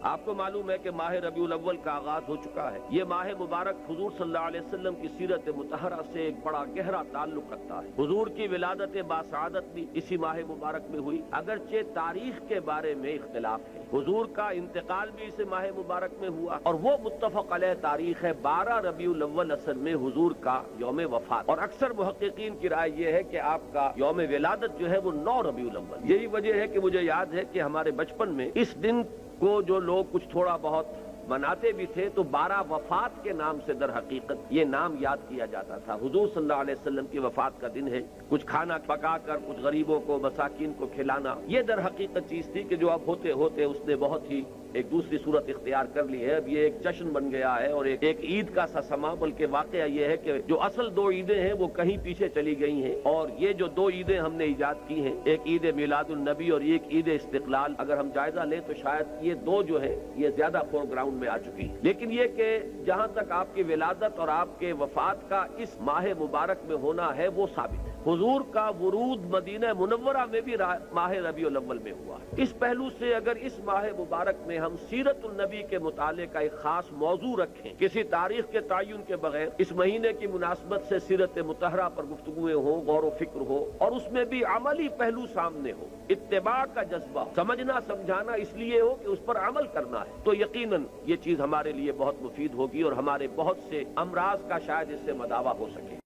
آپ کو معلوم ہے کہ ماہ ربیع الاول کا آغاز ہو چکا ہے۔ یہ ماہ مبارک حضور صلی اللہ علیہ وسلم کی سیرت مطہرہ سے ایک بڑا گہرا تعلق رکھتا ہے۔ حضور کی ولادت باسعادت بھی اسی ماہ مبارک میں ہوئی، اگرچہ تاریخ کے بارے میں اختلاف ہے۔ حضور کا انتقال بھی اس ماہ مبارک میں ہوا، اور وہ متفق علیہ تاریخ ہے 12 ربیع الاول اصل میں حضور کا یوم وفات، اور اکثر محققین کی رائے یہ ہے کہ آپ کا یوم ولادت جو ہے وہ 9 ربیع الاول۔ یہی وجہ ہے کہ مجھے یاد ہے کہ ہمارے بچپن میں اس دن کو جو لوگ کچھ تھوڑا بہت مناتے بھی تھے تو 12 وفات کے نام سے در حقیقت یہ نام یاد کیا جاتا تھا۔ حضور صلی اللہ علیہ وسلم کی وفات کا دن ہے، کچھ کھانا پکا کر کچھ غریبوں کو مساکین کو کھلانا، یہ در حقیقت چیز تھی کہ جو اب ہوتے ہوتے اس نے بہت ہی ایک دوسری صورت اختیار کر لی ہے۔ اب یہ ایک جشن بن گیا ہے اور ایک عید کا سا سما، بلکہ واقعہ یہ ہے کہ جو اصل 2 عیدیں ہیں وہ کہیں پیچھے چلی گئی ہیں، اور یہ جو 2 عیدیں ہم نے ایجاد کی ہیں، ایک عید میلاد النبی اور ایک عید استقلال، اگر ہم جائزہ لیں تو شاید یہ 2 جو ہے یہ زیادہ فور گراؤنڈ میں آ چکی ہے۔ لیکن یہ کہ جہاں تک آپ کی ولادت اور آپ کے وفات کا اس ماہ مبارک میں ہونا ہے وہ ثابت ہے۔ حضور کا ورود مدینہ منورہ میں بھی ماہ ربیع الاول میں ہوا ہے۔ اس پہلو سے اگر اس ماہ مبارک میں ہم سیرت النبی کے مطالعے کا ایک خاص موضوع رکھیں، کسی تاریخ کے تعین کے بغیر اس مہینے کی مناسبت سے سیرت مطہرہ پر گفتگویں ہوں، غور و فکر ہو، اور اس میں بھی عملی پہلو سامنے ہو، اتباع کا جذبہ، سمجھنا سمجھانا اس لیے ہو کہ اس پر عمل کرنا ہے، تو یقیناً یہ چیز ہمارے لیے بہت مفید ہوگی اور ہمارے بہت سے امراض کا شاید اس سے مداوع ہو سکے۔